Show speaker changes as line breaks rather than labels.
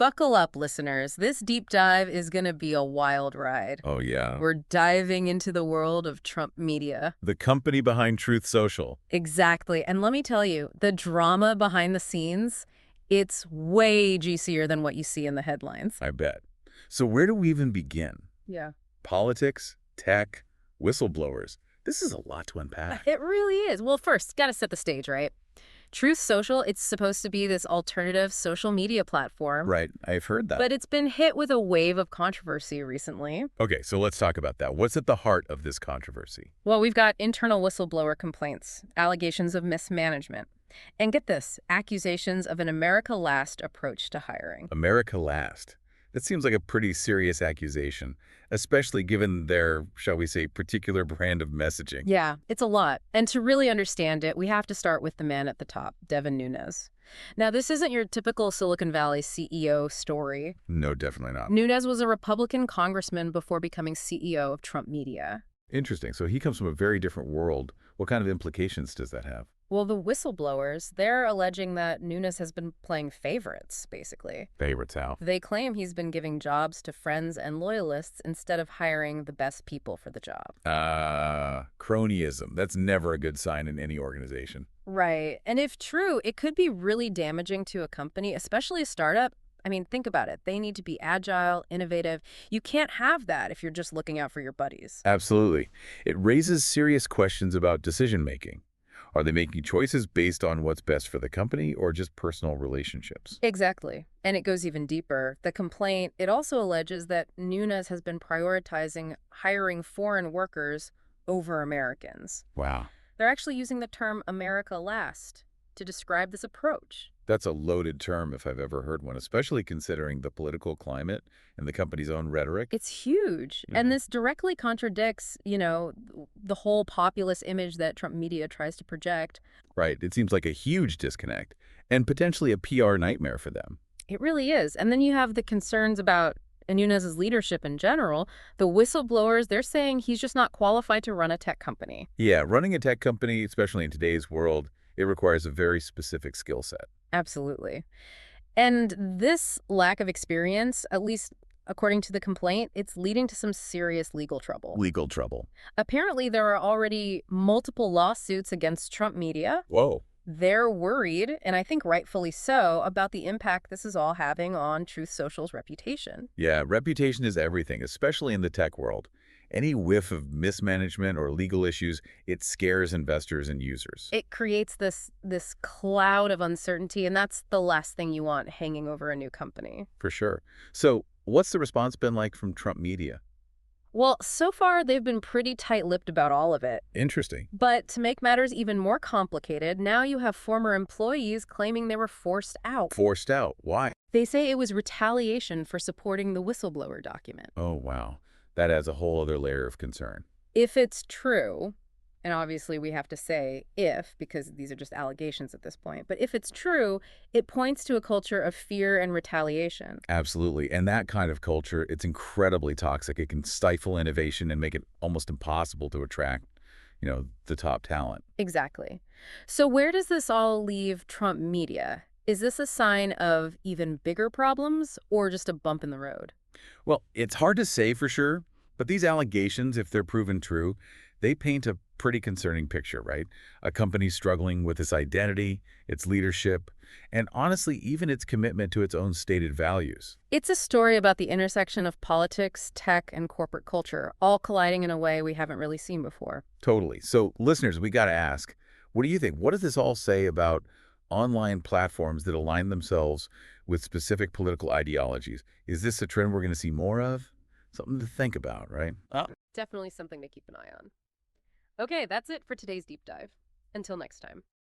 Buckle up, listeners. This deep dive is going to be a wild ride.
Oh, yeah.
We're diving into the world of Trump media.
The company behind Truth Social.
Exactly. And let me tell you, the drama behind the scenes, it's way juicier than what you see in the headlines.
I bet. So where do we even begin?
Yeah.
Politics, tech, whistleblowers. This is a lot to unpack.
It really is. Well, first, got to set the stage, right? Truth Social, it's supposed to be this alternative social media platform.
Right, I've heard that.
But it's been hit with a wave of controversy recently.
Okay, so let's talk about that. What's at the heart of this controversy?
Well, we've got internal whistleblower complaints, allegations of mismanagement, and get this, accusations of an America Last approach to hiring.
America Last. That seems like a pretty serious accusation, especially given their, shall we say, particular brand of messaging.
Yeah, it's a lot. And to really understand it, we have to start with the man at the top, Devin Nunes. Now, this isn't your typical Silicon Valley CEO story.
No, definitely not.
Nunes was a Republican congressman before becoming CEO of Trump Media.
Interesting. So he comes from a very different world. What kind of implications does that have?
Well, the whistleblowers, they're alleging that Nunes has been playing favorites, basically.
Favorites how?
They claim he's been giving jobs to friends and loyalists instead of hiring the best people for the job.
Cronyism. That's never a good sign in any organization.
Right. And if true, it could be really damaging to a company, especially a startup. I mean, think about it. They need to be agile, innovative. You can't have that if you're just looking out for your buddies.
Absolutely. It raises serious questions about decision-making. Are they making choices based on what's best for the company or just personal relationships?
Exactly. And it goes even deeper. The complaint, it also alleges that Nunes has been prioritizing hiring foreign workers over Americans.
Wow.
They're actually using the term America Last to describe this approach.
That's a loaded term if I've ever heard one, especially considering the political climate and the company's own rhetoric.
It's huge. And this directly contradicts, the whole populist image that Trump media tries to project.
Right. It seems like a huge disconnect and potentially a PR nightmare for them.
It really is. And then you have the concerns about Nunes' leadership in general. The whistleblowers, they're saying he's just not qualified to run a tech company.
Yeah, running a tech company, especially in today's world, it requires a very specific skill set.
Absolutely. And this lack of experience, at least according to the complaint, it's leading to some serious legal trouble.
Legal trouble.
Apparently, there are already multiple lawsuits against Trump media.
Whoa.
They're worried, and I think rightfully so, about the impact this is all having on Truth Social's reputation.
Yeah, reputation is everything, especially in the tech world. Any whiff of mismanagement or legal issues, it scares investors and users.
It creates this cloud of uncertainty, and that's the last thing you want hanging over a new company.
For sure. So what's the response been like from Trump media?
Well, so far, they've been pretty tight-lipped about all of it.
Interesting.
But to make matters even more complicated, now you have former employees claiming they were forced out.
Forced out. Why?
They say it was retaliation for supporting the whistleblower document.
Oh, wow. That adds a whole other layer of concern.
If it's true, and obviously we have to say if, because these are just allegations at this point, but if it's true, it points to a culture of fear and retaliation.
Absolutely. And that kind of culture, it's incredibly toxic. It can stifle innovation and make it almost impossible to attract, the top talent.
Exactly. So where does this all leave Trump media? Is this a sign of even bigger problems or just a bump in the road?
Well, it's hard to say for sure, but these allegations, if they're proven true, they paint a pretty concerning picture, right? A company struggling with its identity, its leadership, and honestly, even its commitment to its own stated values.
It's a story about the intersection of politics, tech, and corporate culture, all colliding in a way we haven't really seen before.
Totally. So, listeners, we got to ask, what do you think? What does this all say about online platforms that align themselves with specific political ideologies? Is this a trend we're going to see more of? Something to think about, right?
Definitely something to keep an eye on. Okay, that's it for today's deep dive. Until next time.